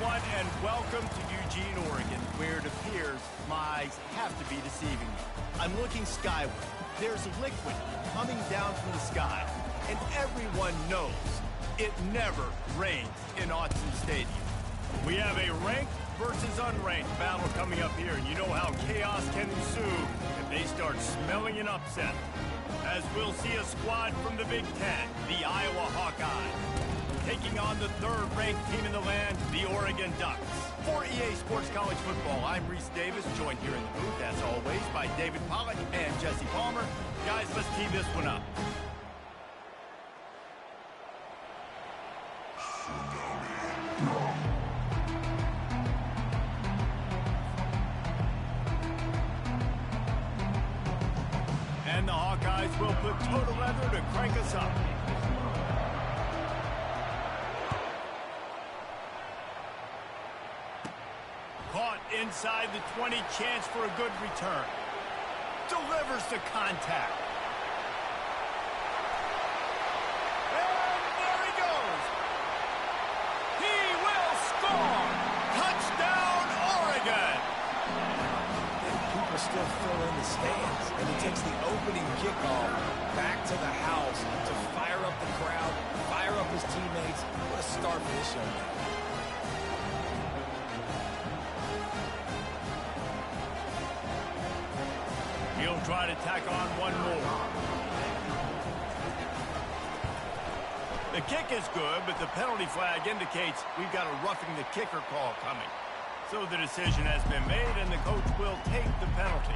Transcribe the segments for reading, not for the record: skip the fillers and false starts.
everyone, and welcome to Eugene, Oregon, where it appears my eyes have to be deceiving me. I'm looking skyward. There's liquid coming down from the sky, and everyone knows it never rains in Autzen Stadium. We have a ranked versus unranked battle coming up here, and you know how chaos can ensue if they start smelling an upset. As we'll see a squad from the Big Ten, the Iowa Hawkeyes, taking on the third-ranked team in the land, the Oregon Ducks. For EA Sports College Football, I'm Reese Davis, joined here in the booth, as always, by David Pollack and Jesse Palmer. Guys, let's tee this one up. And the Hawkeyes will put total leather to crank us up. Caught inside the 20, chance for a good return. Delivers the contact. And there he goes. He will score. Touchdown, Oregon. People still fill in the stands, and he takes the opening kickoff back to the house to fire up the crowd, fire up his teammates. What a start for this young man. He'll try to tack on one more. The kick is good, but the penalty flag indicates we've got a roughing the kicker call coming. So the decision has been made, and the coach will take the penalty.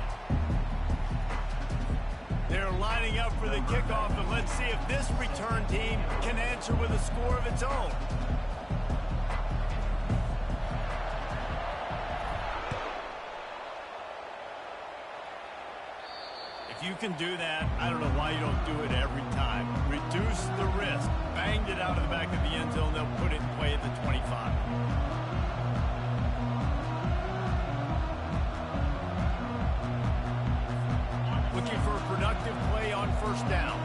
They're lining up for the kickoff, and let's see if this return team can answer with a score of its own. If you can do that, I don't know why you don't do it every time. Reduce the risk. Banged it out of the back of the end zone. They'll put it in play at the 25. Looking for a productive play on first down.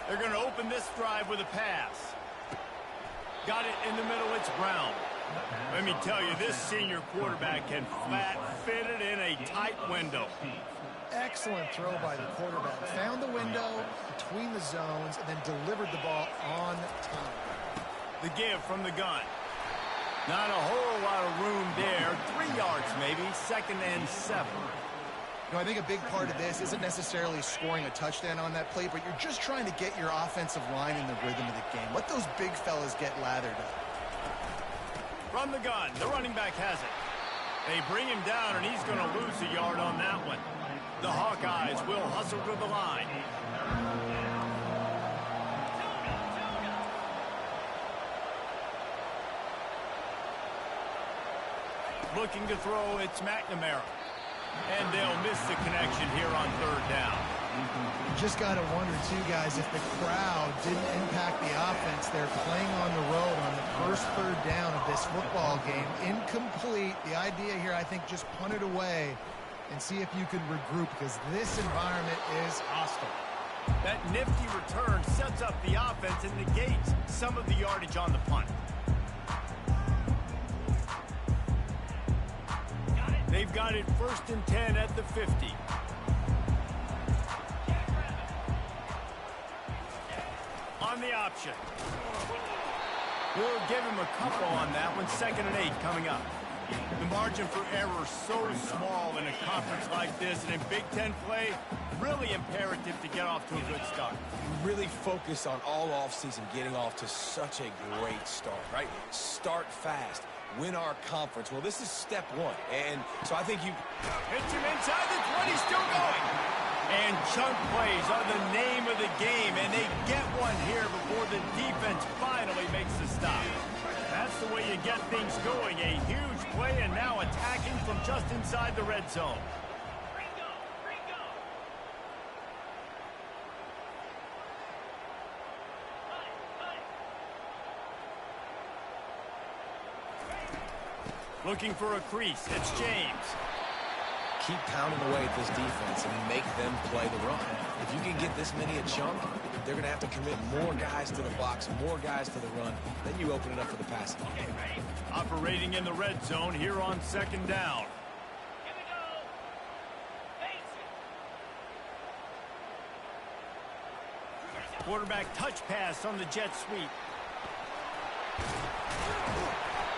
They're going to open this drive with a pass. Got it in the middle, it's Brown. Let me tell you, this senior quarterback can flat fit it in a tight window. Excellent throw by the quarterback. Found the window between the zones and then delivered the ball on time. The give from the gun. Not a whole lot of room there. 3 yards maybe, 2nd and 7. You know, I think a big part of this isn't necessarily scoring a touchdown on that play, but you're just trying to get your offensive line in the rhythm of the game. Let those big fellas get lathered up. From the gun, the running back has it. They bring him down, and he's going to lose a yard on that one. The Hawkeyes will hustle to the line. Looking to throw, it's McNamara. And they'll miss the connection here on third down. You just got to wonder, too, guys, if the crowd didn't impact the offense. They're playing on the road on the first third down of this football game. Incomplete. The idea here, I think, just punt it away and see if you can regroup, because this environment is hostile. That nifty return sets up the offense and negates some of the yardage on the punt. They've got it 1st and 10 at the 50. On the option. We'll give him a couple on that one. 2nd and 8 coming up. The margin for error so small in a conference like this, and in Big Ten play, really imperative to get off to a good start. We really focus on all offseason getting off to such a great start, right? Start fast. Win our conference. Well, this is step one, and so I think you... Hits him inside the 20, still going. And chunk plays are the name of the game, and they get one here before the defense finally makes the stop. That's the way you get things going. A huge play, and now attacking from just inside the red zone. Looking for a crease. It's James. keep pounding away at this defense and make them play the run. If you can get this many a chunk, they're going to have to commit more guys to the box, more guys to the run. Then you open it up for the passing. Operating in the red zone here on second down. Quarterback touch pass on the jet sweep.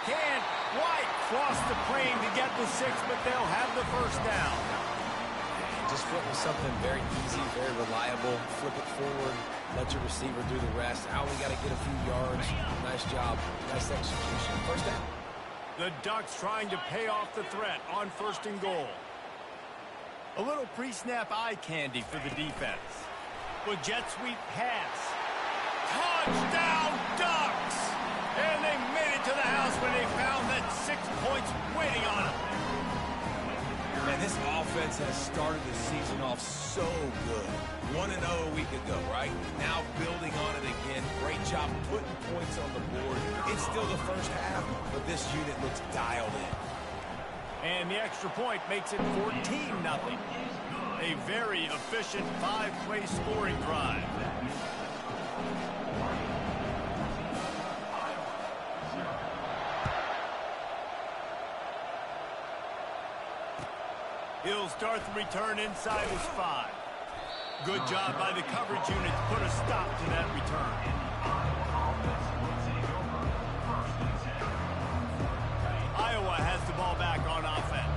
Can't quite cross the plane to get the 6, but they'll have the first down. Just flip with something very easy, very reliable. Flip it forward. Let your receiver do the rest. I only got to get a few yards. Nice job. Nice execution. First down. The Ducks trying to pay off the threat on 1st and goal. A little pre-snap eye candy for the defense. With jet sweep pass. Touchdown Ducks! And they made it to the house when they found that 6 points waiting on them. Man, this offense has started the season off so good. 1-0 a week ago, right? Now building on it again. Great job putting points on the board. It's still the first half, but this unit looks dialed in. And the extra point makes it 14-0. A very efficient 5-play scoring drive. He'll start the return inside his 5. Good job by the coverage unit to put a stop to that return. Iowa has the ball back on offense.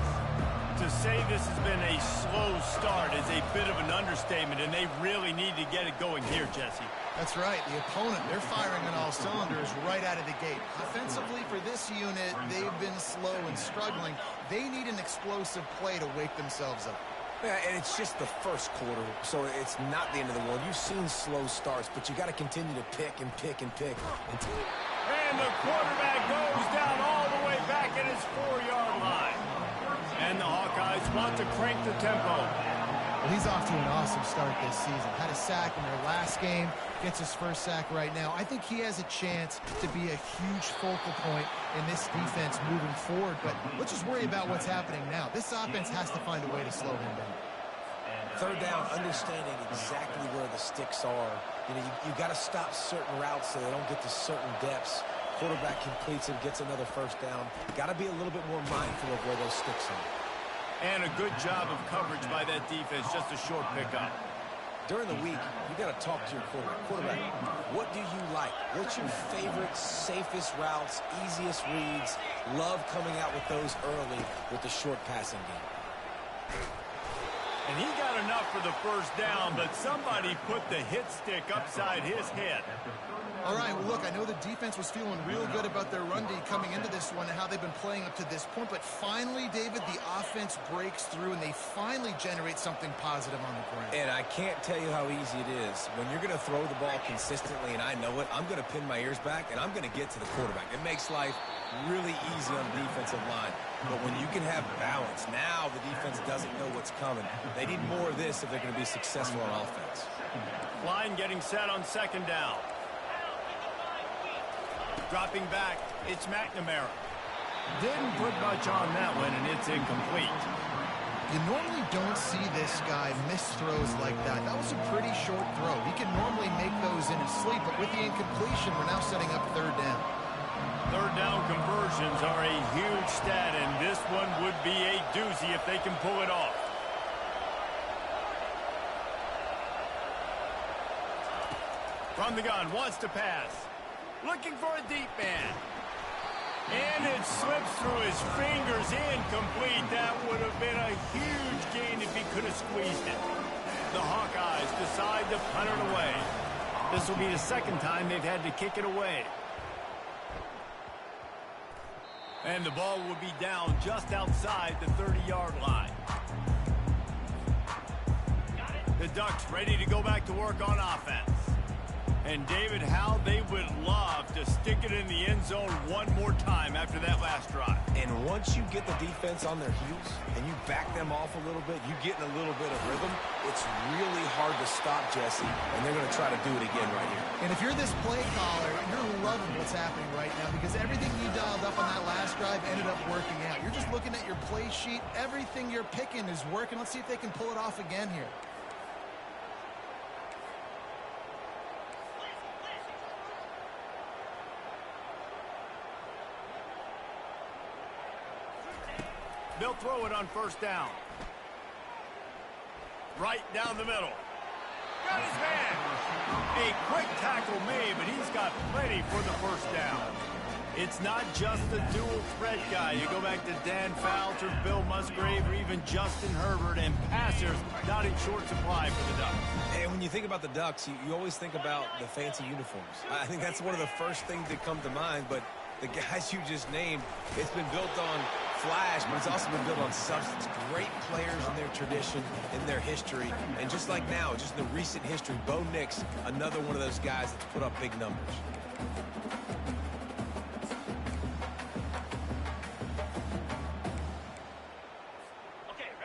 To say this has been a slow start is a bit of an understatement, and they really need to get it going here, Jesse. That's right. The opponent, they're firing on all cylinders right out of the gate. Offensively, for this unit, they've been slow and struggling. They need an explosive play to wake themselves up. Yeah, and it's just the first quarter, so it's not the end of the world. You've seen slow starts, but you got to continue to pick and pick and pick. And the quarterback goes down all the way back at his 4-yard line. And the Hawkeyes want to crank the tempo. Well, he's off to an awesome start this season. Had a sack in their last game, gets his first sack right now. I think he has a chance to be a huge focal point in this defense moving forward, but let's just worry about what's happening now. This offense has to find a way to slow him down. Third down, understanding exactly where the sticks are. You got to stop certain routes so they don't get to certain depths. Quarterback completes it, gets another first down. Got to be a little bit more mindful of where those sticks are. And a good job of coverage by that defense, just a short pickup. During the week, you got to talk to your quarterback. Quarterback, what do you like? What's your favorite, safest routes, easiest reads? Love coming out with those early with the short passing game. And he got enough for the first down, but somebody put the hit stick upside his head. All right, well, look, I know the defense was feeling real good about their run D coming into this one and how they've been playing up to this point, but finally, David, the offense breaks through and they finally generate something positive on the ground. And I can't tell you how easy it is. When you're going to throw the ball consistently, and I know it, I'm going to pin my ears back, and I'm going to get to the quarterback. It makes life really easy on the defensive line. But when you can have balance, now the defense doesn't know what's coming. They need more of this if they're going to be successful on offense. Line getting set on second down. Dropping back, it's McNamara. Didn't put much on that one, and it's incomplete. You normally don't see this guy miss throws like that. That was a pretty short throw. He can normally make those in his sleep, but with the incompletion, we're now setting up third down. Third down conversions are a huge stat, and this one would be a doozy if they can pull it off. From the gun, wants to pass. Looking for a deep man. And it slips through his fingers, incomplete. That would have been a huge gain if he could have squeezed it. The Hawkeyes decide to punt it away. This will be the second time they've had to kick it away. And the ball will be down just outside the 30-yard line. The Ducks ready to go back to work on offense. And, David, how they would love to stick it in the end zone one more time after that last drive. And once you get the defense on their heels and you back them off a little bit, you get in a little bit of rhythm, it's really hard to stop, Jesse, and they're going to try to do it again right here. And if you're this play caller, you're loving what's happening right now because everything you dialed up on that last drive ended up working out. You're just looking at your play sheet. Everything you're picking is working. Let's see if they can pull it off again here. They'll throw it on first down. Right down the middle. Got his man. A quick tackle made, but he's got plenty for the first down. It's not just the dual threat guy. You go back to Dan Fouts or Bill Musgrave or even Justin Herbert, and passers not in short supply for the Ducks. And when you think about the Ducks, you always think about the fancy uniforms. I think that's one of the first things that come to mind, but the guys you just named, it's been built on flash, but it's also been built on substance. Great players in their tradition, in their history, and just like now, just in the recent history, Bo Nix, another one of those guys that's put up big numbers.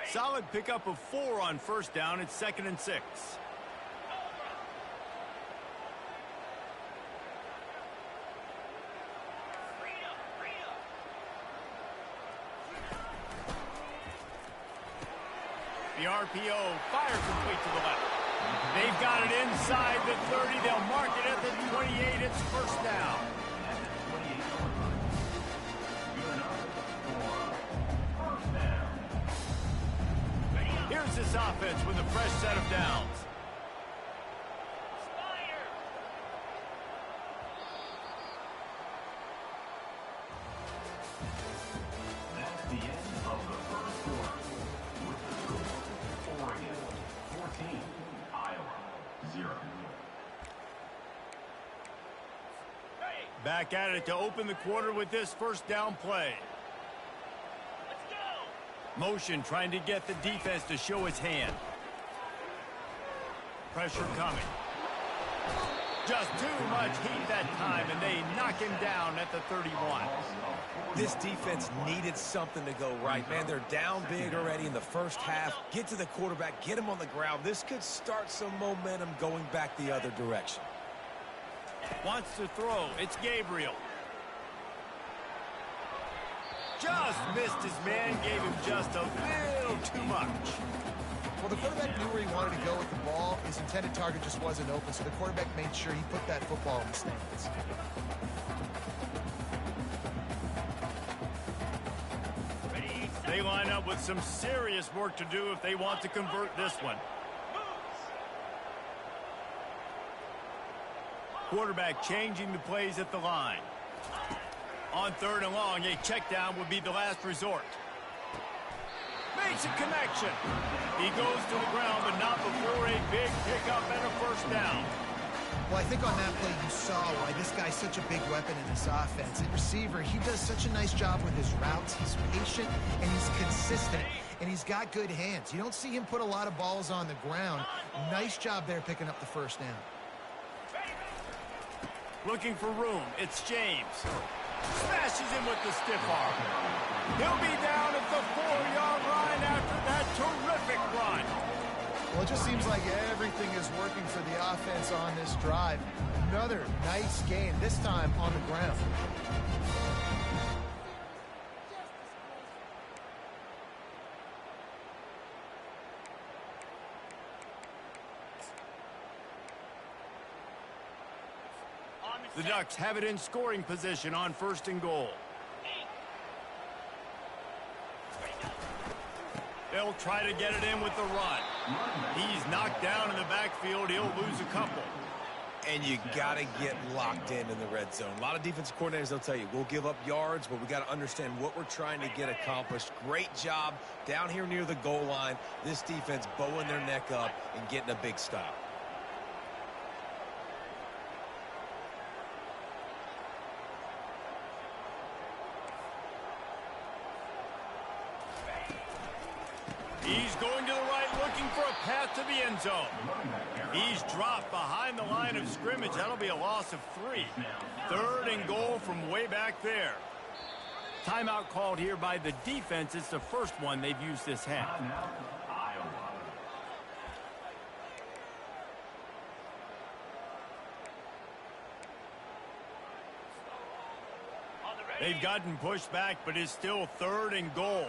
Solid pickup of 4 on first down. It's 2nd and 6. The RPO fire complete to the left. They've got it inside the 30. They'll mark it at the 28. It's first down. Here's this offense with a fresh set of downs. That's the end of the first quarter. With the score, Oregon 14, Iowa 0. Back at it to open the quarter with this first down play. Motion trying to get the defense to show its hand. Pressure coming. Just too much heat that time, and they knock him down at the 31. This defense needed something to go right, man. They're down big already in the first half. Get to the quarterback, get him on the ground. This could start some momentum going back the other direction. Wants to throw. It's Gabriel. Just missed his man, gave him just a little too much. Well, the quarterback knew where he wanted to go with the ball. His intended target just wasn't open, so the quarterback made sure he put that football in the stands. They line up with some serious work to do if they want to convert this one. Quarterback changing the plays at the line. On 3rd and long, a check down would be the last resort. Makes a connection. He goes to the ground, but not before a big pickup and a first down. Well, I think on that play you saw why this guy's such a big weapon in this offense. At receiver, he does such a nice job with his routes. He's patient, and he's consistent, and he's got good hands. You don't see him put a lot of balls on the ground. Nice job there picking up the first down. Looking for room. It's James. Smashes him with the stiff arm. He'll be down at the 4-yard line after that terrific run. Well, it just seems like everything is working for the offense on this drive. Another nice game, this time on the ground. The Ducks have it in scoring position on 1st and goal. They'll try to get it in with the run. He's knocked down in the backfield. He'll lose a couple. And you got to get locked in the red zone. A lot of defensive coordinators, they'll tell you, we'll give up yards, but we got to understand what we're trying to get accomplished. Great job down here near the goal line. This defense bowing their neck up and getting a big stop. He's going to the right, looking for a path to the end zone. He's dropped behind the line of scrimmage. That'll be a loss of 3. 3rd and goal from way back there. Timeout called here by the defense. It's the first one they've used this half. They've gotten pushed back, but it's still 3rd and goal.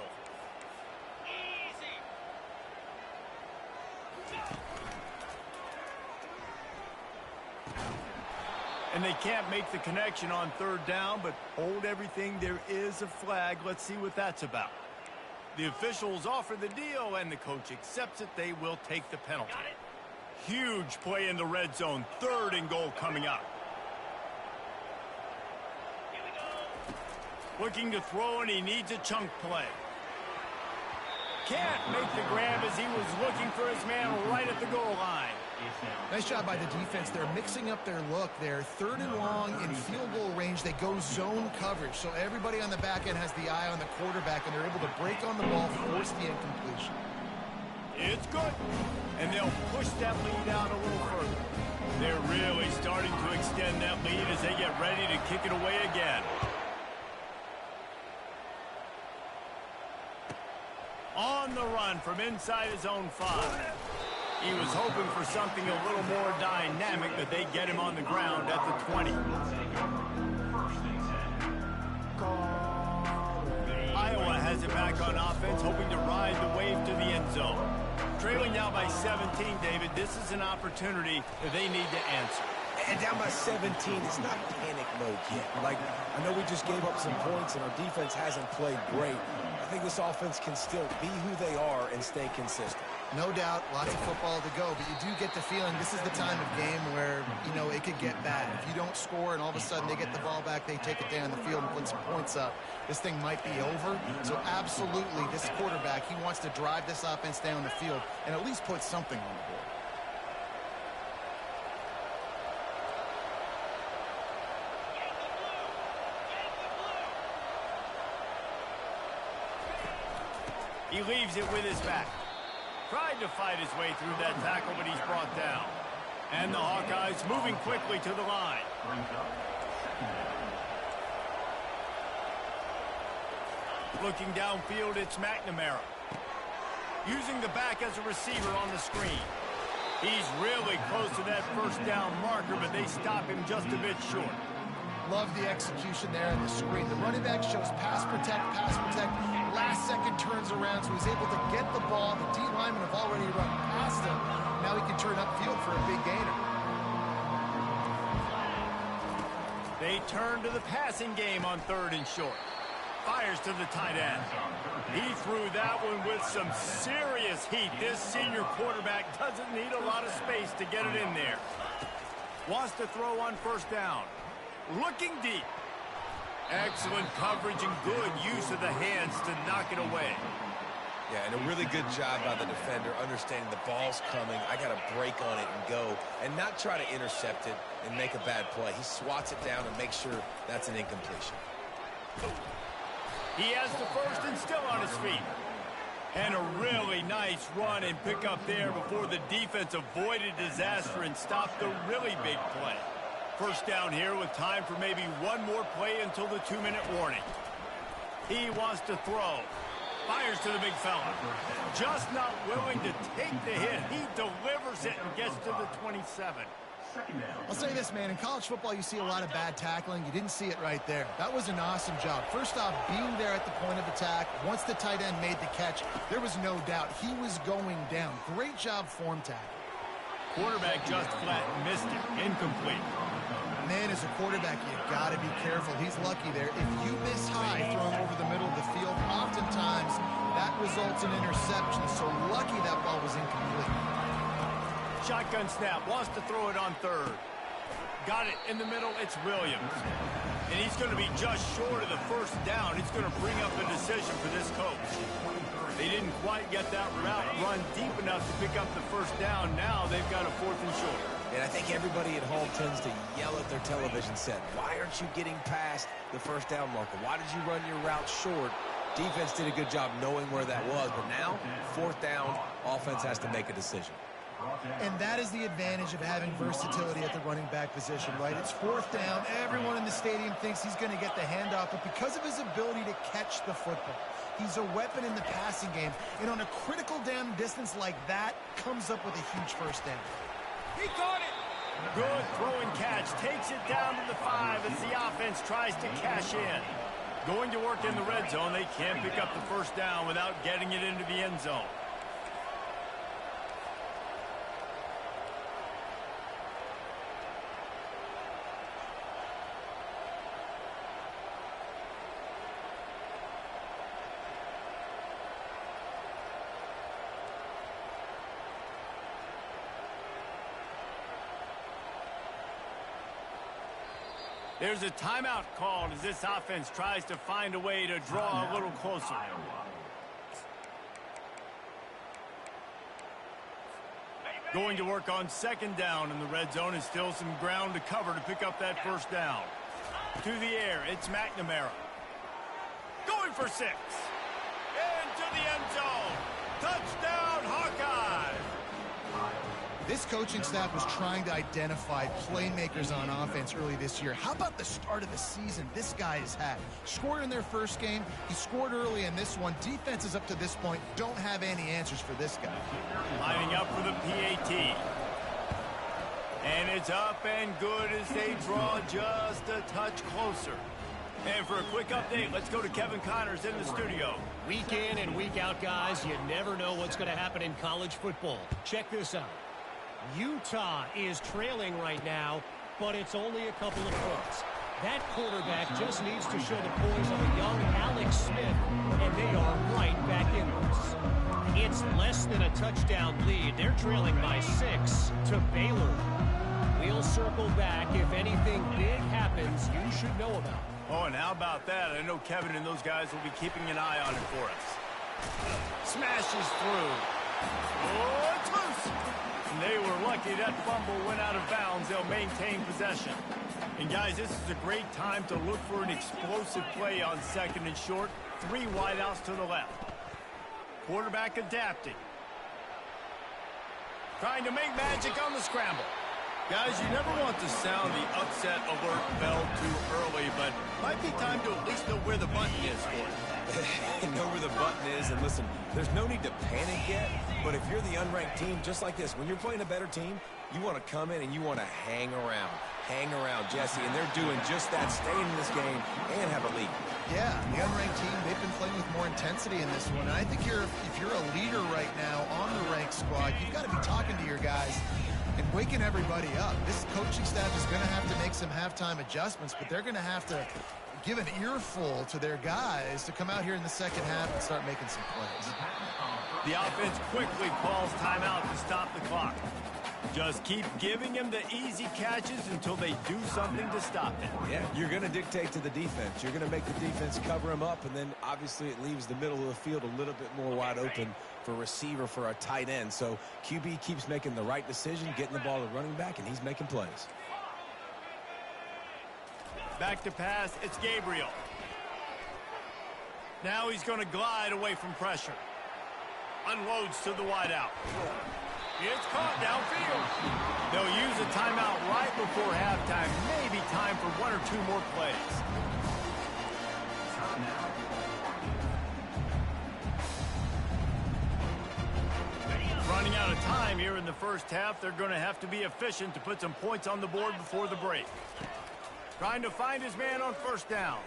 And they can't make the connection on 3rd down, but hold everything. There is a flag. Let's see what that's about. The officials offer the deal, and the coach accepts it. They will take the penalty. Huge play in the red zone. 3rd and goal coming up. Looking to throw, and he needs a chunk play. Can't make the grab as he was looking for his man right at the goal line. Nice job by the defense. They're mixing up their look there. 3rd and long in field goal range. They go zone coverage. So everybody on the back end has the eye on the quarterback, and they're able to break on the ball, force the incompletion. It's good. And they'll push that lead out a little further. They're really starting to extend that lead as they get ready to kick it away again. On the run from inside his own 5. He was hoping for something a little more dynamic, but they get him on the ground at the 20. Iowa has it back on offense, hoping to ride the wave to the end zone. Trailing now by 17, David. This is an opportunity that they need to answer. And down by 17, it's not panic mode yet. Like, I know we just gave up some points and our defense hasn't played great. I think this offense can still be who they are and stay consistent. No doubt, lots of football to go, but you do get the feeling this is the time of game where, you know, it could get bad. If you don't score and all of a sudden they get the ball back, they take it down the field and put some points up, this thing might be over. So absolutely, this quarterback, he wants to drive this offense down the field and at least put something on the board. He leaves it with his back. Tried to fight his way through that tackle, but he's brought down. And the Hawkeyes moving quickly to the line. Looking downfield, it's McNamara. Using the back as a receiver on the screen. He's really close to that first down marker, but they stop him just a bit short. Love the execution there on the screen. The running back shows pass protect. Last second turns around, so he's able to get the ball. The D linemen have already run past him. Now he can turn upfield for a big gainer. They turn to the passing game on 3rd and short. Fires to the tight end. He threw that one with some serious heat. This senior quarterback doesn't need a lot of space to get it in there. Wants to throw on 1st down. Looking deep. Excellent coverage and good use of the hands to knock it away. Yeah, and a really good job by the defender, understanding the ball's coming. I got to break on it and go, and not try to intercept it and make a bad play. He swats it down and makes sure that's an incompletion. He has the 1st and still on his feet. And a really nice run and pick up there before the defense avoided disaster and stopped the really big play. 1st down here with time for maybe one more play until the 2-minute warning. He wants to throw. Fires to the big fella. Just not willing to take the hit. He delivers it and gets to the 27. I'll say this, man. In college football, you see a lot of bad tackling. You didn't see it right there. That was an awesome job. First off, being there at the point of attack. Once the tight end made the catch, there was no doubt he was going down. Great job form tackle. Quarterback just flat missed it. Incomplete. Man, as a quarterback, you got to be careful. He's lucky there. If you miss high throwing over the middle of the field, oftentimes that results in interception. So lucky that ball was incomplete. Shotgun snap. Wants to throw it on 3rd. Got it in the middle. It's Williams. And he's going to be just short of the 1st down. It's going to bring up a decision for this coach. They didn't quite get that route run deep enough to pick up the 1st down. Now they've got a 4th and short. And I think everybody at home tends to yell at their television set. Why aren't you getting past the 1st down marker? Why did you run your route short? Defense did a good job knowing where that was, but now, fourth down, offense has to make a decision. And that is the advantage of having versatility at the running back position, right? It's fourth down. Everyone in the stadium thinks he's going to get the handoff, but because of his ability to catch the football, he's a weapon in the passing game. And on a critical down distance like that, comes up with a huge first down. He caught it. Good throw and catch. Takes it down to the 5 as the offense tries to cash in. Going to work in the red zone. They can't pick up the first down without getting it into the end zone. There's a timeout called as this offense tries to find a way to draw a little closer. Going to work on second down in the red zone, and still some ground to cover to pick up that first down. To the air, it's McNamara. Going for 6. Into the end zone. Touchdown, Hawkeyes! This coaching staff was trying to identify playmakers on offense early this year. How about the start of the season this guy has had? Scored in their first game. He scored early in this one. Defenses up to this point don't have any answers for this guy. Lining up for the PAT. And it's up and good as they draw just a touch closer. And for a quick update, let's go to Kevin Connors in the studio. Week in and week out, guys, you never know what's going to happen in college football. Check this out. Utah is trailing right now, but it's only a couple of points. That quarterback just needs to show the poise of a young Alex Smith, and they are right back in this. It's less than a touchdown lead. They're trailing by 6 to Baylor. We'll circle back if anything big happens you should know about. Oh, and how about that? I know Kevin and those guys will be keeping an eye on it for us. Smashes through. Oh, it's loose. And they were lucky that fumble went out of bounds. They'll maintain possession. And, guys, this is a great time to look for an explosive play on second and short. 3 wideouts to the left. Quarterback adapting. Trying to make magic on the scramble. Guys, you never want to sound the upset alert bell too early, but might be time to at least know where the button is for it. Know where the button is, and listen, there's no need to panic yet, but if you're the unranked team, just like this, when you're playing a better team, you want to come in and you want to hang around. Hang around, Jesse, and they're doing just that, staying in this game and have a lead. Yeah, the unranked team, they've been playing with more intensity in this one. And I think if you're a leader right now on the ranked squad, you've got to be talking to your guys and waking everybody up. This coaching staff is going to have to make some halftime adjustments, but they're going to have to give an earful to their guys to come out here in the second half and start making some plays. The offense quickly calls timeout to stop the clock. Just keep giving them the easy catches until they do something to stop it. Yeah, you're going to dictate to the defense. You're going to make the defense cover them up, and then obviously it leaves the middle of the field a little bit more wide open for receiver, for a tight end. So QB keeps making the right decision, getting the ball to running back, and he's making plays. Back to pass, it's Gabriel. Now he's going to glide away from pressure. Unloads to the wideout. It's caught downfield. They'll use a timeout right before halftime. Maybe time for 1 or 2 more plays. Running out of time here in the first half. They're going to have to be efficient to put some points on the board before the break. Trying to find his man on first down.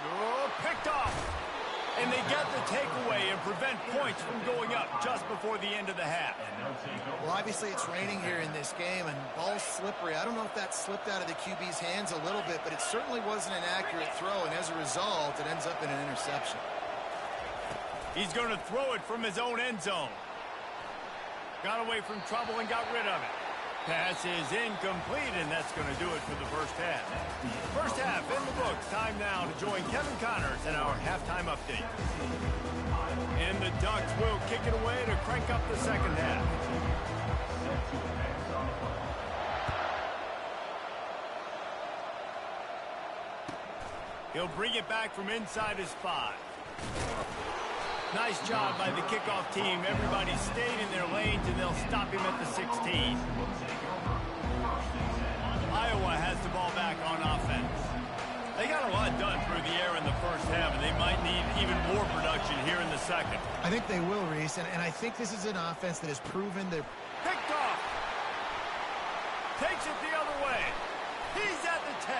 Oh, picked off. And they get the takeaway and prevent points from going up just before the end of the half. Well, obviously it's raining here in this game, and ball's slippery. I don't know if that slipped out of the QB's hands a little bit, but it certainly wasn't an accurate throw, and as a result, it ends up in an interception. He's going to throw it from his own end zone. Got away from trouble and got rid of it. Pass is incomplete, and that's going to do it for the first half. First half in the books. Time now to join Kevin Connors in our halftime update. And the Ducks will kick it away to crank up the second half. He'll bring it back from inside his 5. Nice job by the kickoff team. Everybody stayed in their lanes, and they'll stop him at the 16. Iowa has the ball back on offense. They got a lot done through the air in the first half, and they might need even more production here in the second. I think they will, Reese, and I think this is an offense that has proven they're... Picked off. Takes it the other way. He's at the 10.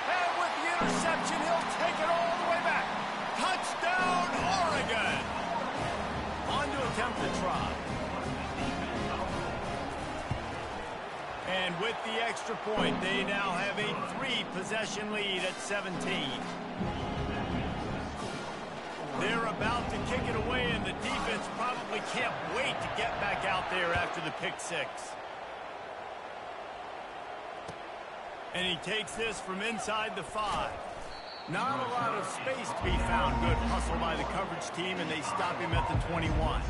And with the interception, he'll take it all the way back. Touchdown, Oregon! On to attempt the try. And with the extra point, they now have a 3-possession lead at 17. They're about to kick it away, and the defense probably can't wait to get back out there after the pick 6. And he takes this from inside the 5. Not a lot of space to be found. Good hustle by the coverage team, and they stop him at the 21.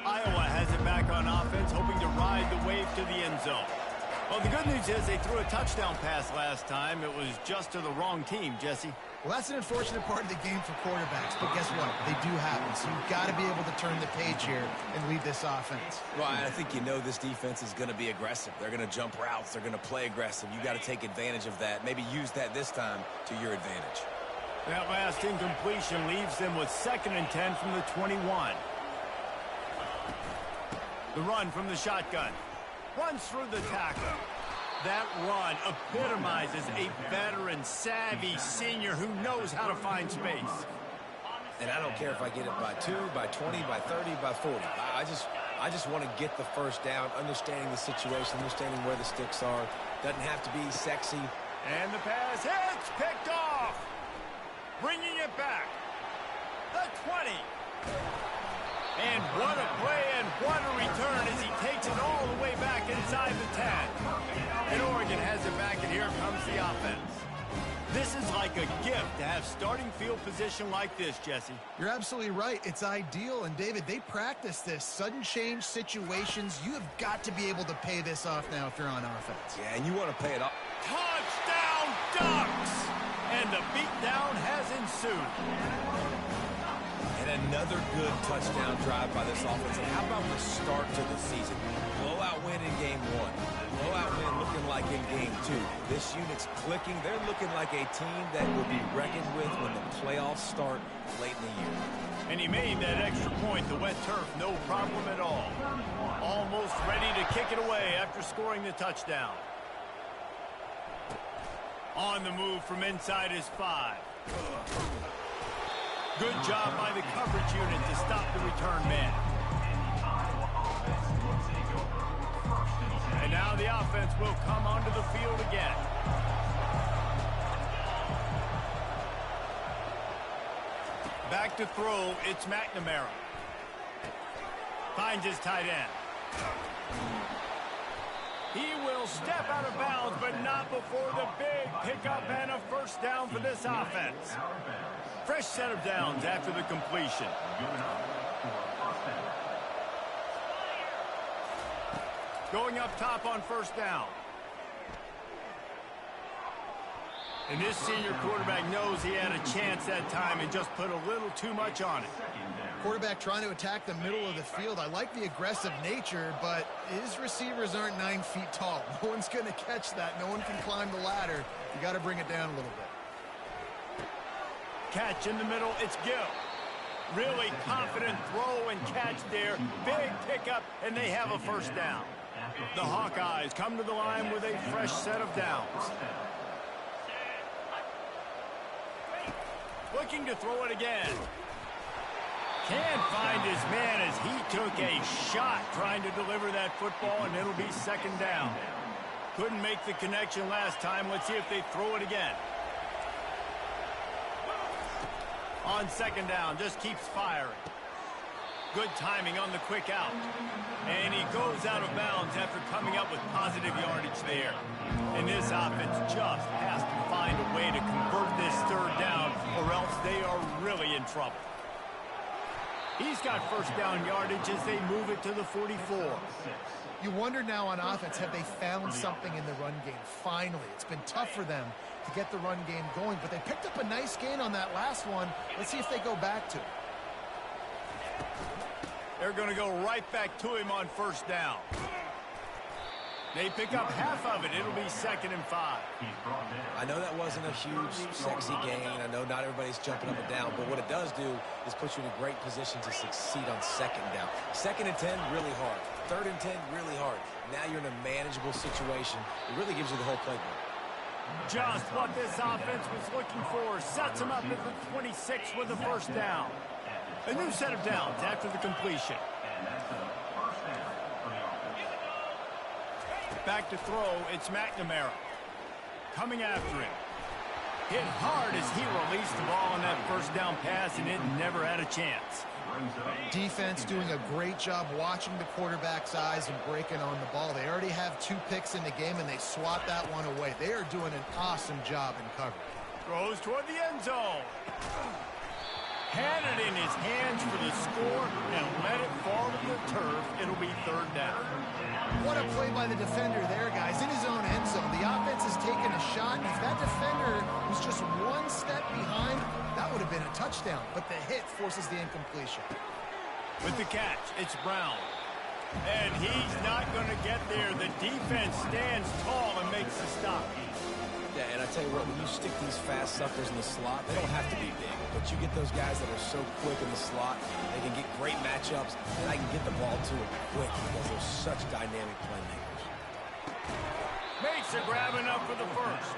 Iowa has it back on offense, hoping to ride the wave to the end zone. Well, the good news is they threw a touchdown pass last time. It was just to the wrong team, Jesse. Well, that's an unfortunate part of the game for quarterbacks, but guess what? They do happen, so you've got to be able to turn the page here and lead this offense. Well, I think you know this defense is going to be aggressive. They're going to jump routes. They're going to play aggressive. You got to take advantage of that. Maybe use that this time to your advantage. That last incompletion leaves them with 2nd and 10 from the 21. The run from the shotgun. Runs through the tackle. That run epitomizes a veteran, savvy senior who knows how to find space. And I don't care if I get it by 2, by 20, by 30, by 40. I just want to get the first down, understanding the situation, understanding where the sticks are. Doesn't have to be sexy. And the pass hits, picked off. Bringing it back. The 20. And what a play and what a return as he takes it all the way back inside the 10. And Oregon has it back, and here comes the offense. This is like a gift to have starting field position like this, Jesse. You're absolutely right. It's ideal. And, David, they practice this. Sudden change situations. You have got to be able to pay this off now if you're on offense. Yeah, and you want to pay it off. Touchdown, Ducks! And the beatdown has ensued. And another good touchdown drive by this offense. And how about the start to the season? Blowout win in game 1. Blowout win looking like in game 2. This unit's clicking. They're looking like a team that will be reckoned with when the playoffs start late in the year. And he made that extra point, the wet turf, no problem at all. Almost ready to kick it away after scoring the touchdown. On the move from inside his 5. Good job by the coverage unit to stop the return man. And now the offense will come onto the field again. Back to throw, it's McNamara. Finds his tight end. He will step out of bounds, but not before the big pickup and a first down for this offense. Fresh set of downs after the completion. Going up top on first down. And this senior quarterback knows he had a chance that time and just put a little too much on it. Quarterback trying to attack the middle of the field. I like the aggressive nature, but his receivers aren't 9 feet tall. No one's going to catch that. No one can climb the ladder. You got to bring it down a little bit. Catch in the middle, it's Gill. Really confident throw and catch there. Big pickup, and they have a first down. The Hawkeyes come to the line with a fresh set of downs. Looking to throw it again. Can't find his man as he took a shot trying to deliver that football, and it'll be second down. Couldn't make the connection last time. Let's see if they throw it again. On second down, just keeps firing. Good timing on the quick out. And he goes out of bounds after coming up with positive yardage there. And this offense just has to find a way to convert this third down, or else they are really in trouble. He's got first down yardage as they move it to the 44. You wonder now on offense, have they found something in the run game? Finally, it's been tough for them to get the run game going, but they picked up a nice gain on that last one. Let's see if they go back to it. They're going to go right back to him on first down. They pick up half of it. It'll be 2nd and 5. I know that wasn't a huge, sexy gain. I know not everybody's jumping up and down, but what it does do is put you in a great position to succeed on 2nd down. 2nd and 10, really hard. 3rd and 10, really hard. Now you're in a manageable situation. It really gives you the whole playbook. Just what this offense was looking for. Sets them up at the 26 with the first down. A new set of downs after the completion. Back to throw, it's McNamara. Coming after him. Hit hard as he released the ball on that first down pass, and it never had a chance. Defense doing a great job watching the quarterback's eyes and breaking on the ball. They already have 2 picks in the game, and they swat that one away. They are doing an awesome job in coverage. Throws toward the end zone. Had it in his hands for the score and let it fall to the turf. It'll be 3rd down. What a play by the defender there, guys. In his own end zone, the offense has taken a shot, and if that defender was just 1 step behind, that would have been a touchdown. But the hit forces the incompletion. With the catch, it's Brown. And he's not going to get there. The defense stands tall and makes the stop. Yeah, and I tell you what, when you stick these fast suckers in the slot, they don't have to be big. But you get those guys that are so quick in the slot, they can get great matchups, and I can get the ball to them quick because they're such dynamic playmakers. Makes a grab enough for the first.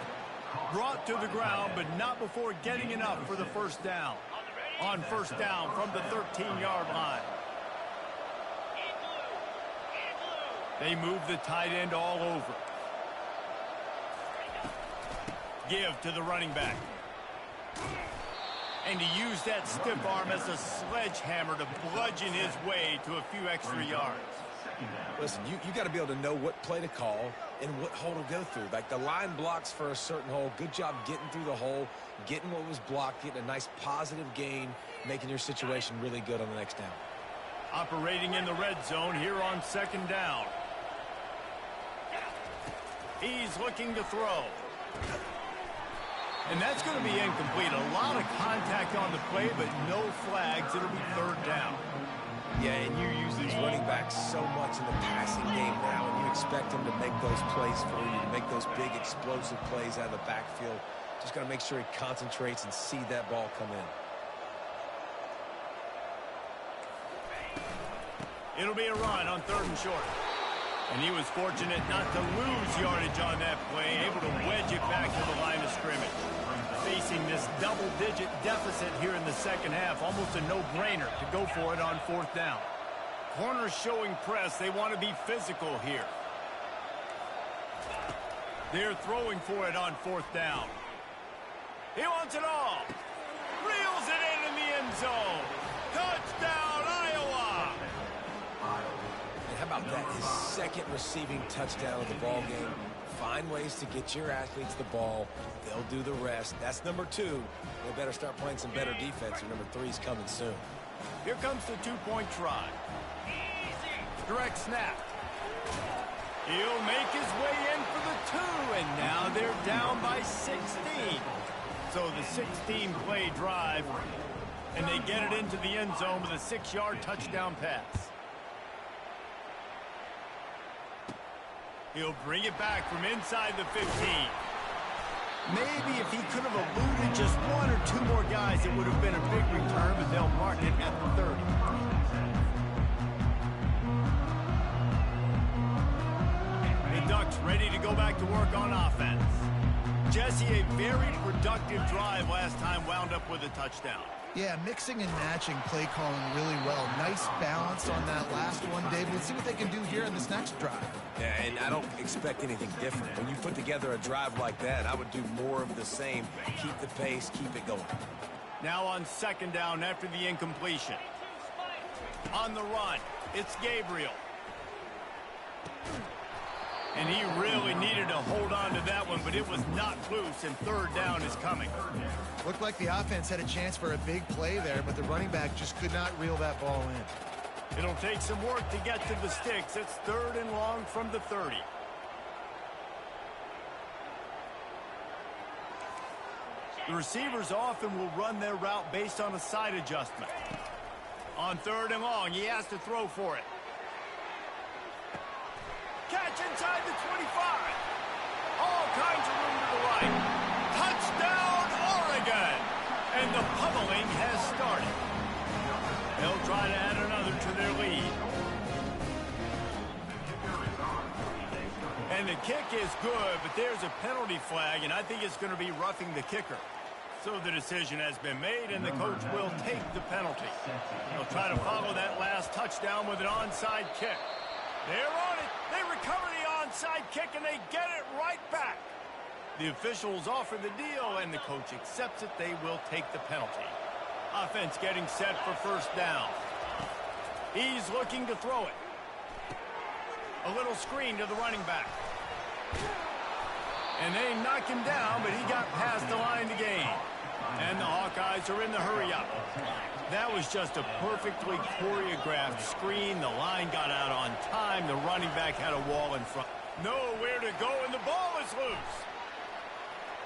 Brought to the ground, but not before getting enough for the first down. On first down from the 13-yard line. They move the tight end all over. Give to the running back. And to use that stiff arm as a sledgehammer to bludgeon his way to a few extra yards. Listen, you got to be able to know what play to call and what hole to go through. Like the line blocks for a certain hole. Good job getting through the hole, getting what was blocked, getting a nice positive gain, making your situation really good on the next down. Operating in the red zone here on 2nd down. He's looking to throw. And that's going to be incomplete. A lot of contact on the play, but no flags. It'll be 3rd down. Yeah, and you use these running backs so much in the passing game now, and you expect them to make those plays for you, to make those big explosive plays out of the backfield. Just got to make sure he concentrates and see that ball come in. It'll be a run on 3rd and short. And he was fortunate not to lose yardage on that play, able to wedge it back to the line of scrimmage. Facing this double-digit deficit here in the second half, almost a no-brainer to go for it on 4th down. Corners showing press. They want to be physical here. They're throwing for it on 4th down. He wants it all. Reels it in the end zone. Touchdown, Iowa! And how about that? His 2nd receiving touchdown of the ball game. Find ways to get your athletes the ball. They'll do the rest. That's number 2. They better start playing some better defense, or number 3's coming soon. Here comes the 2-point try. Direct snap. He'll make his way in for the 2, and now they're down by 16. So the 16-play drive, and they get it into the end zone with a 6-yard touchdown pass. He'll bring it back from inside the 15. Maybe if he could have eluded just 1 or 2 more guys, it would have been a big return, but they'll mark it at the 30. The Ducks ready to go back to work on offense. Jesse, a very productive drive last time wound up with a touchdown. Yeah, mixing and matching play calling really well. Nice balance on that last one, David. Let's see what they can do here in this next drive. Yeah, and I don't expect anything different. When you put together a drive like that, I would do more of the same. Keep the pace, keep it going. Now on 2nd down after the incompletion. On the run, it's Gabriel. And he really needed to hold on to that one, but but it was not loose, and third down is coming. Looked like the offense had a chance for a big play there, but the running back just could not reel that ball in. It'll take some work to get to the sticks. It's third and long from the 30. The receivers often will run their route based on a side adjustment. On third and long, he has to throw for it. Catch inside the 25. All kinds of room to the right. Touchdown, Oregon! And the pummeling has started. They'll try to add another to their lead. And the kick is good, but there's a penalty flag, and I think it's going to be roughing the kicker. So the decision has been made, and the coach will take the penalty. They'll try to follow that last touchdown with an onside kick. They're on it. They recover the onside kick, and they get it right back. The officials offer the deal, and the coach accepts it. They will take the penalty. Offense getting set for first down. He's looking to throw it. A little screen to the running back. And they knock him down, but he got past the line to gain. And the Hawkeyes are in the hurry-up. That was just a perfectly choreographed screen. The line got out on time. The running back had a wall in front. Nowhere to go, and the ball is loose.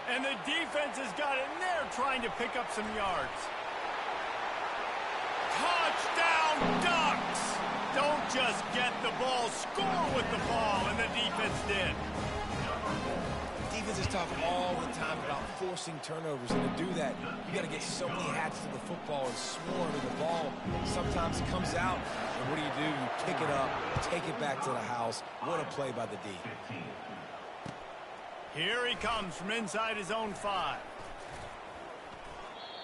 And the defense has got it, and they're trying to pick up some yards. Touchdown, Ducks! Don't just get the ball, score with the ball, and the defense did. Defenses talk all the time about forcing turnovers, and to do that, you got to get so many hats to the football and swarm, and the ball sometimes comes out, and what do? You pick it up, take it back to the house. What a play by the D. Here he comes from inside his own 5.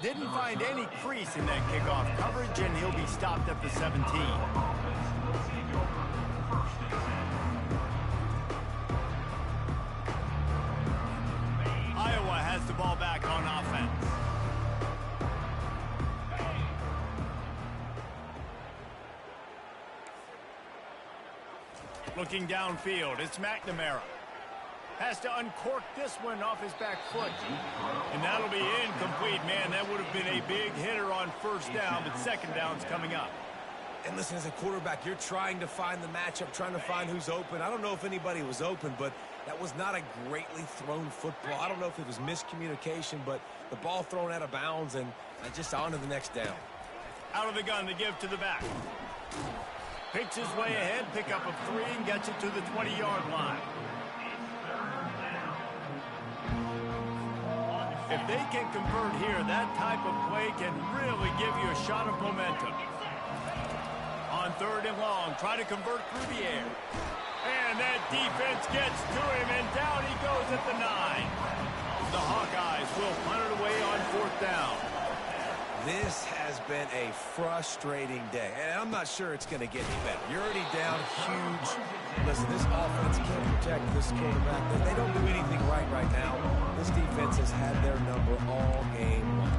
Didn't find any crease in that kickoff coverage, and he'll be stopped at the 17. Iowa has the ball back on offense. Looking downfield, it's McNamara. Has to uncork this one off his back foot. And that'll be incomplete. Man, that would have been a big hitter on first down, but second down's coming up. And listen, as a quarterback, you're trying to find the matchup, trying to find who's open. I don't know if anybody was open, but that was not a greatly thrown football. I don't know if it was miscommunication, but the ball thrown out of bounds, and just on to the next down. Out of the gun to give to the back. Picks his way ahead, pick up of 3, and gets it to the 20-yard line. If they can convert here, that type of play can really give you a shot of momentum. On third and long, try to convert through the air. And that defense gets to him, and down he goes at the 9. The Hawkeyes will punt it away on fourth down. This has been a frustrating day, and I'm not sure it's going to get any better. You're already down huge. Listen, this offense can't protect this quarterback. They don't do anything right now. This defense has had their number all game long.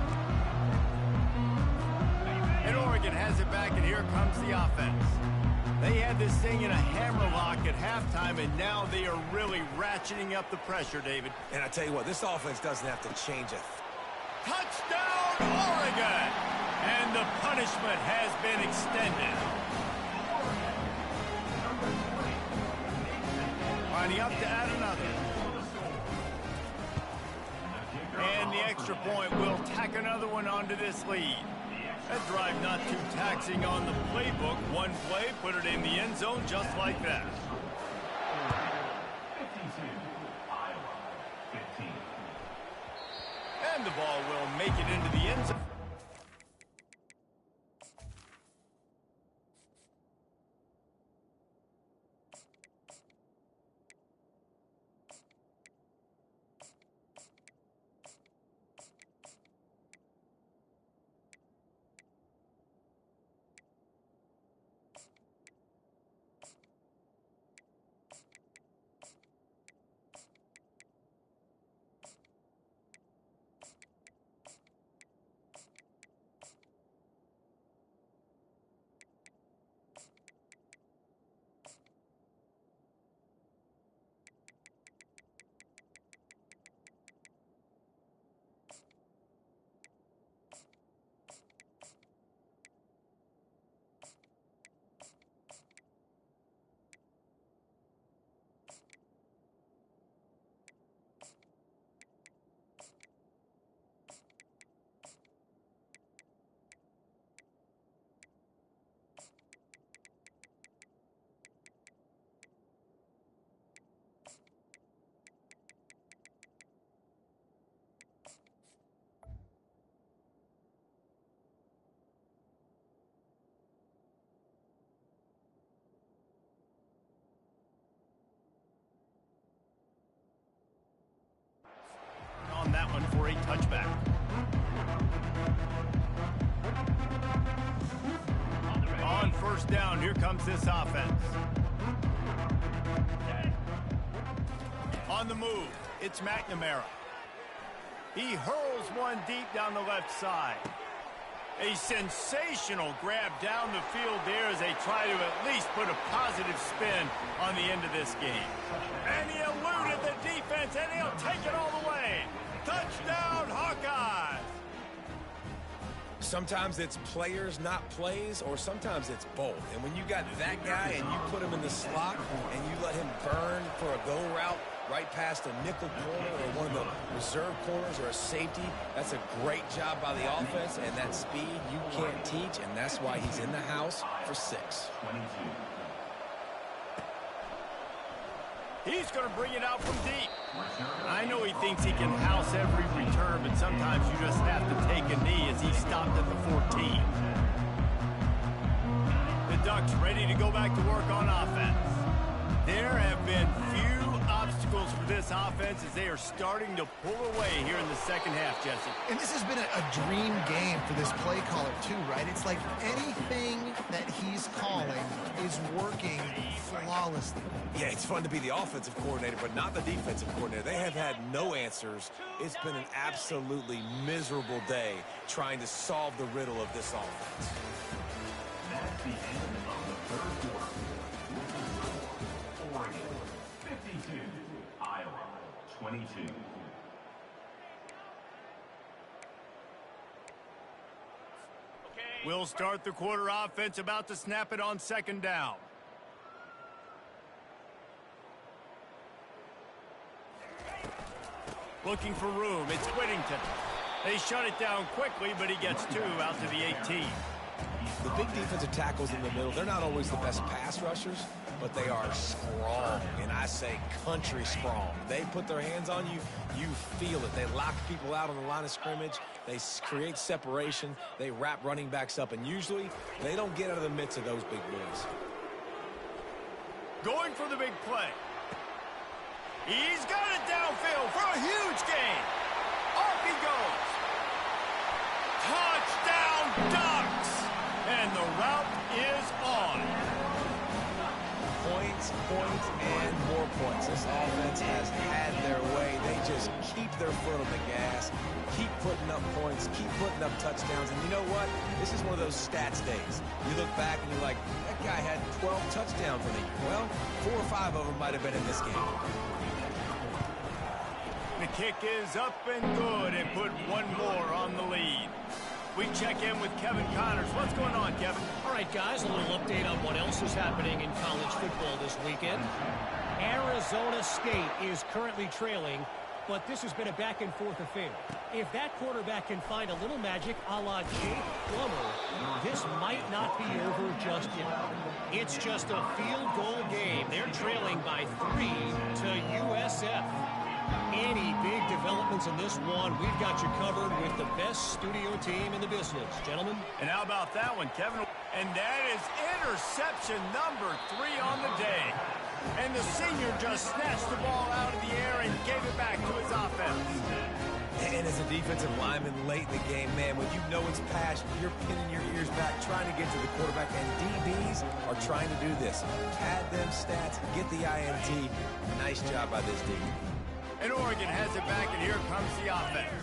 And Oregon has it back, and here comes the offense. They had this thing in a hammerlock at halftime, and now they are really ratcheting up the pressure, David. And I tell you what, this offense doesn't have to change a Touchdown, Oregon! And the punishment has been extended. Lining up to add another. And the extra point will tack another one onto this lead. That drive not too taxing on the playbook. One play, put it in the end zone just like that. 52, Iowa, 15. And the ball will make it into the end zone. a touchback. On first down, here comes this offense. On the move, it's McNamara. He hurls one deep down the left side. A sensational grab down the field there as they try to at least put a positive spin on the end of this game. And he eluded the defense, and he'll take it all the way. Touchdown, Hawkeyes! Sometimes it's players, not plays, or sometimes it's both. And when you got that guy and you put him in the slot and you let him burn for a go route right past a nickel corner or one of the reserve corners or a safety, that's a great job by the offense, and that speed you can't teach, and that's why he's in the house for 6. He's going to bring it out from deep. I know he thinks he can house every return, but sometimes you just have to take a knee as he stopped at the 14. The Ducks ready to go back to work on offense. There have been few obstacles for this offense as they are starting to pull away here in the second half, Jesse. And this has been a dream game for this play caller, too, right? It's like anything that he's calling is working flawlessly. Yeah, it's fun to be the offensive coordinator, but not the defensive coordinator. They have had no answers. It's been an absolutely miserable day trying to solve the riddle of this offense. That's the end of the third quarter. Oregon 52, Iowa 22. We'll start the quarter offense, about to snap it on second down. Looking for room, it's Whittington. They shut it down quickly, but he gets 2 out to the 18. The big defensive tackles in the middle, they're not always the best pass rushers, but they are strong, and I say country strong. They put their hands on you, you feel it. They lock people out on the line of scrimmage. They create separation. They wrap running backs up, and usually they don't get out of the midst of those big boys. Going for the big play. He's got it downfield for a huge gain. Off he goes. Touchdown, Ducks! And the route is on. Points, and more points. This offense has had their way. They just keep their foot on the gas, keep putting up points, keep putting up touchdowns. And you know what? This is one of those stats days. You look back and you're like, that guy had 12 touchdowns in the year. Well, 4 or 5 of them might have been in this game. The kick is up and good, and put one more on the lead. We check in with Kevin Connors. What's going on, Kevin? All right, guys, a little update on what else is happening in college football this weekend. Arizona State is currently trailing, but this has been a back-and-forth affair. If that quarterback can find a little magic a la Jake Plummer, this might not be over just yet. It's just a field goal game. They're trailing by 3 to USF. Any big developments in this one, we've got you covered with the best studio team in the business, gentlemen. And how about that one, Kevin? And that is interception number 3 on the day. And the senior just snatched the ball out of the air and gave it back to his offense. And as a defensive lineman late in the game, man, when you know it's passed, you're pinning your ears back, trying to get to the quarterback, and DBs are trying to do this. Pad them stats, get the INT. Nice job by this D. And Oregon has it back, and here comes the offense.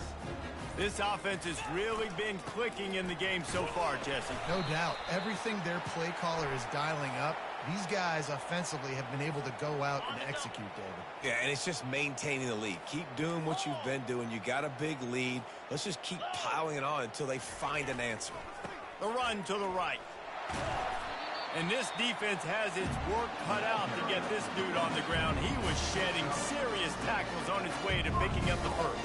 This offense has really been clicking in the game so far, Jesse. No doubt. Everything their play caller is dialing up, these guys offensively have been able to go out and execute, David. Yeah, and it's just maintaining the lead. Keep doing what you've been doing. You got a big lead. Let's just keep piling it on until they find an answer. The run to the right. And this defense has its work cut out to get this dude on the ground. He was shedding serious tackles on his way to picking up the first.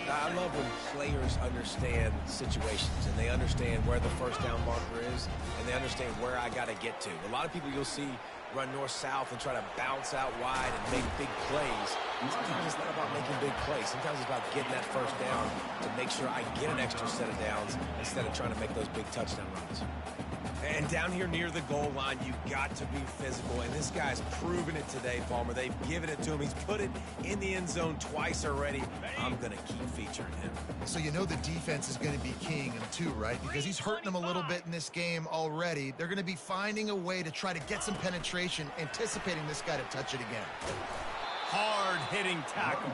I love when players understand situations and they understand where the first down marker is and they understand where I got to get to. A lot of people you'll see run north-south and try to bounce out wide and make big plays. Sometimes it's not about making big plays. Sometimes it's about getting that first down to make sure I get an extra set of downs instead of trying to make those big touchdown runs. And down here near the goal line, you've got to be physical. And this guy's proven it today, Palmer. They've given it to him. He's put it in the end zone twice already. I'm going to keep featuring him. So you know the defense is going to be keying him too, right? Because he's hurting them a little bit in this game already. They're going to be finding a way to try to get some penetration, anticipating this guy to touch it again. Hard-hitting tackle.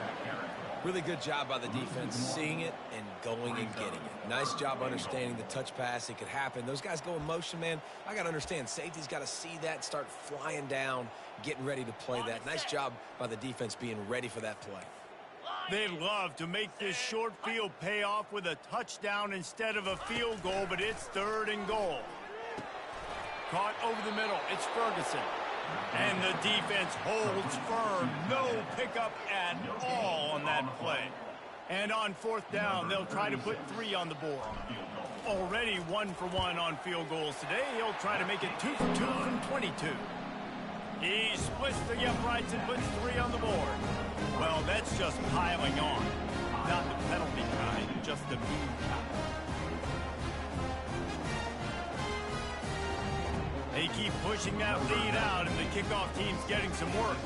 Really good job by the defense seeing it and going and getting it. Nice job understanding the touch pass. It could happen. Those guys go in motion, man. I got to understand. Safety's got to see that, start flying down, getting ready to play that. Nice job by the defense being ready for that play. They'd love to make this short field pay off with a touchdown instead of a field goal, but it's 3rd and goal. Caught over the middle. It's Ferguson. And the defense holds firm. No pickup at all on that play. And on 4th down, they'll try to put 3 on the board. Already 1 for 1 on field goals today. He'll try to make it 2 for 2 from 22. He splits the uprights and puts 3 on the board. Well, that's just piling on. Not the penalty kind, just the mean kind. They keep pushing that lead out, and the kickoff team's getting some work.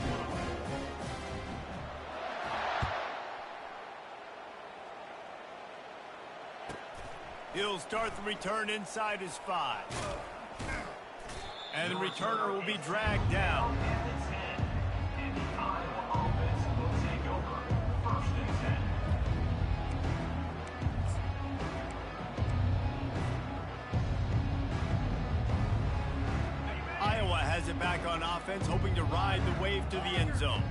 He'll start the return inside his 5. And the returner will be dragged down. And the Iowa offense will take over 1st and 10. Iowa has it back on offense, hoping to ride the wave to the end zone.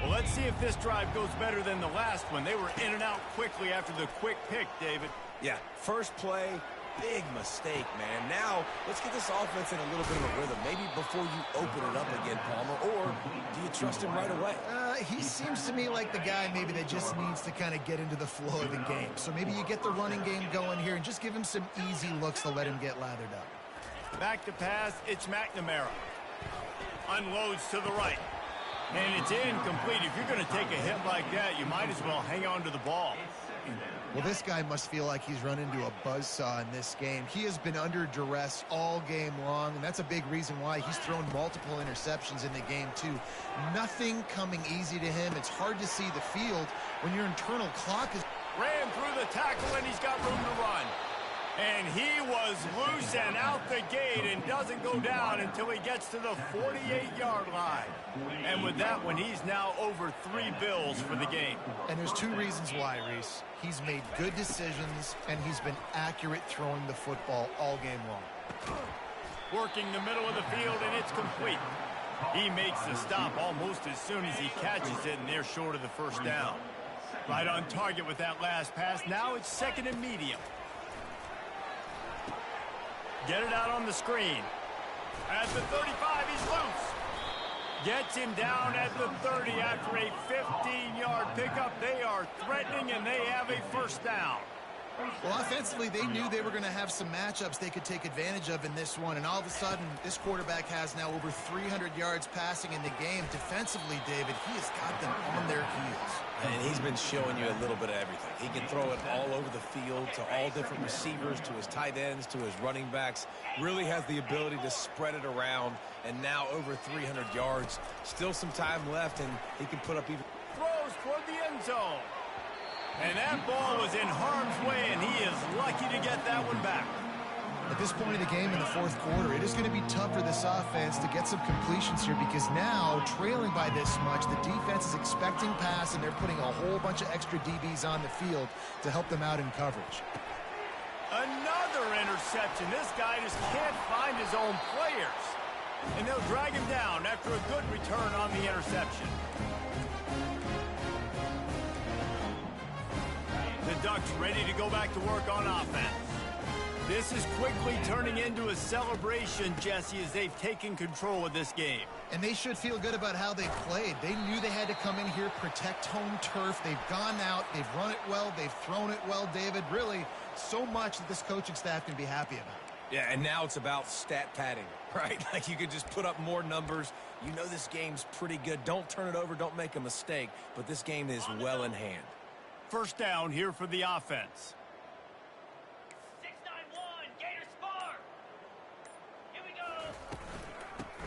Well, let's see if this drive goes better than the last one. They were in and out quickly after the quick pick, David. Yeah, first play, big mistake, man. Now, let's get this offense in a little bit of a rhythm. Maybe before you open it up again, Palmer, or do you trust him right away? He seems to me like the guy maybe that just needs to kind of get into the flow of the game. So maybe you get the running game going here and just give him some easy looks to let him get lathered up. Back to pass, it's McNamara. Unloads to the right. And it's incomplete. If you're going to take a hit like that, you might as well hang on to the ball. Well, this guy must feel like he's run into a buzzsaw in this game. He has been under duress all game long, and that's a big reason why he's thrown multiple interceptions in the game, too. Nothing coming easy to him. It's hard to see the field when your internal clock is... Ran through the tackle, and he's got room to run. And he was loose and out the gate and doesn't go down until he gets to the 48-yard line. And with that one, he's now over 3 bills for the game. And there's 2 reasons why, Reese. He's made good decisions, and he's been accurate throwing the football all game long. Working the middle of the field, and it's complete. He makes the stop almost as soon as he catches it, and they're short of the first down. Right on target with that last pass. Now it's 2nd and medium. Get it out on the screen. At the 35, he's loose. Gets him down at the 30 after a 15-yard pickup. They are threatening, and they have a first down. Well, offensively, they knew they were going to have some matchups they could take advantage of in this one, and all of a sudden, this quarterback has now over 300 yards passing in the game. Defensively, David, he has got them on their heels. And he's been showing you a little bit of everything. He can throw it all over the field to all different receivers, to his tight ends, to his running backs. Really has the ability to spread it around, and now over 300 yards. Still some time left, and he can put up even... Throws toward the end zone. And that ball was in harm's way, and he is lucky to get that one back. At this point of the game in the 4th quarter, it is going to be tough for this offense to get some completions here because now, trailing by this much, the defense is expecting pass, and they're putting a whole bunch of extra DBs on the field to help them out in coverage. Another interception. This guy just can't find his own players. And they'll drag him down after a good return on the interception. The Ducks ready to go back to work on offense. This is quickly turning into a celebration, Jesse, as they've taken control of this game. And they should feel good about how they played. They knew they had to come in here, protect home turf. They've gone out, they've run it well, they've thrown it well, David. Really, so much that this coaching staff can be happy about. Yeah, and now it's about stat padding, right? Like you could just put up more numbers. You know this game's pretty good. Don't turn it over. Don't make a mistake. But this game is well in hand. First down here for the offense. 691, Gator Spar. Here we go.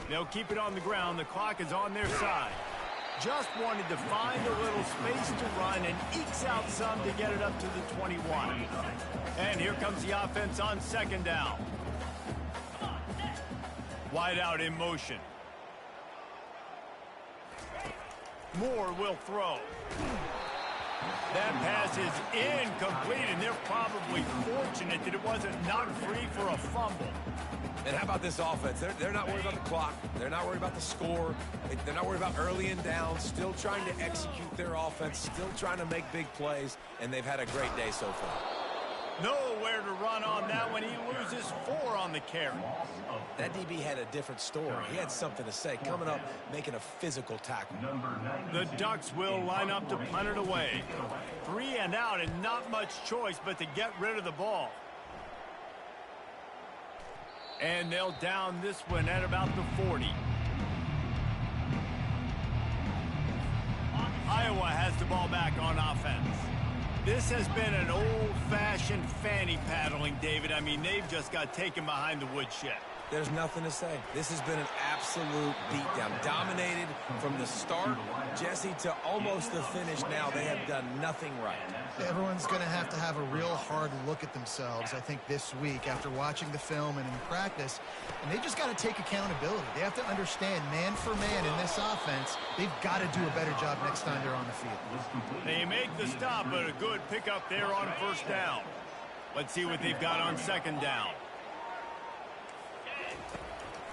They'll keep it on the ground. The clock is on their side. Just wanted to find a little space to run and ekes out some to get it up to the 21. And here comes the offense on second down. Wide out in motion. Moore will throw. That pass is incomplete, and they're probably fortunate that it wasn't knocked free for a fumble. And how about this offense? They're not worried about the clock. They're not worried about the score. They're not worried about early and down. Still trying to execute their offense. Still trying to make big plays. And they've had a great day so far. Nowhere to run on that one. He loses 4 on the carry. That DB had a different story. He had something to say. Coming up, making a physical tackle. The Ducks will line up to punt it away. 3 and out, and not much choice but to get rid of the ball. And they'll down this one at about the 40. Iowa has the ball back on offense. This has been an old-fashioned fanny paddling, David. I mean, they've just got taken behind the woodshed. There's nothing to say. This has been an absolute beatdown. Dominated from the start, Jesse, to almost the finish now. They have done nothing right. Everyone's going to have a real hard look at themselves, I think, this week after watching the film and in practice. And they just got to take accountability. They have to understand, man for man in this offense, they've got to do a better job next time they're on the field. They make the stop, but a good pickup there on first down. Let's see what they've got on second down.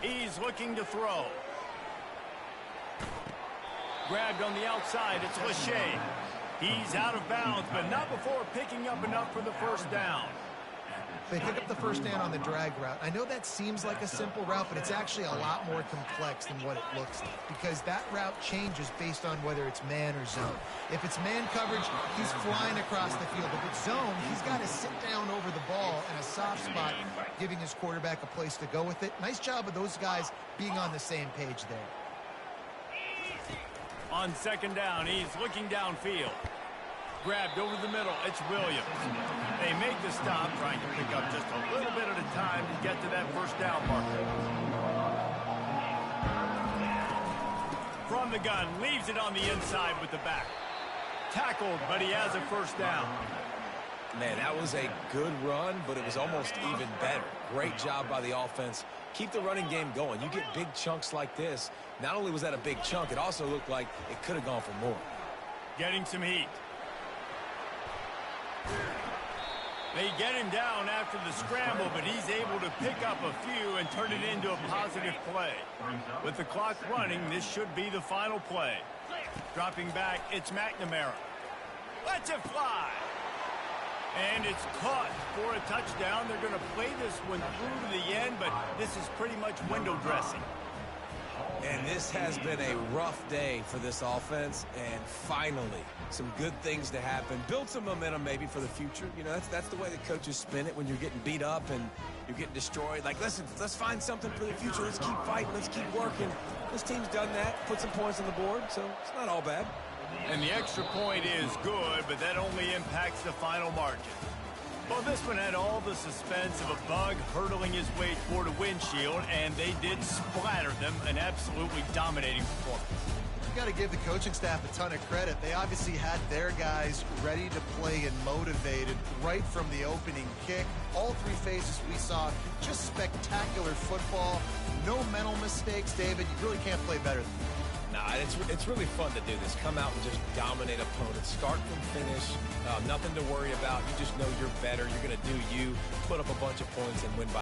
He's looking to throw. Grabbed on the outside. It's Lachey. He's out of bounds, but not before picking up enough for the first down. They pick up the first down on the drag route. I know that seems like a simple route, but it's actually a lot more complex than what it looks like because that route changes based on whether it's man or zone. If it's man coverage, he's flying across the field. If it's zone, he's got to sit down over the ball in a soft spot, giving his quarterback a place to go with it. Nice job of those guys being on the same page there. On second down, he's looking downfield. Grabbed over the middle. It's Williams. They make the stop, trying to pick up just a little bit at a time to get to that first down marker. From the gun, leaves it on the inside with the back. Tackled, but he has a first down. Man, that was a good run, but it was almost even better. Great job by the offense. Keep the running game going. You get big chunks like this. Not only was that a big chunk, it also looked like it could have gone for more. Getting some heat. They get him down after the scramble, but he's able to pick up a few and turn it into a positive play. With the clock running, this should be the final play. Dropping back, it's McNamara. Lets it fly. And it's caught for a touchdown. They're going to play this one through to the end, but this is pretty much window dressing. And this has been a rough day for this offense, and finally, some good things to happen. Build some momentum maybe for the future. You know, that's the way the coaches spin it when you're getting beat up and you're getting destroyed. Like, listen, let's find something for the future. Let's keep fighting. Let's keep working. This team's done that, put some points on the board, so it's not all bad. And the extra point is good, but that only impacts the final margin. Well, this one had all the suspense of a bug hurtling his way toward a windshield, and they did splatter them. An absolutely dominating performance. You got to give the coaching staff a ton of credit. They obviously had their guys ready to play and motivated right from the opening kick. All 3 phases we saw, just spectacular football. No mental mistakes, David. You really can't play better than that. Nah, it's really fun to do this. Come out and just dominate opponents. Start from finish. Nothing to worry about. You just know you're better. You're going to do you. Put up a bunch of points and win by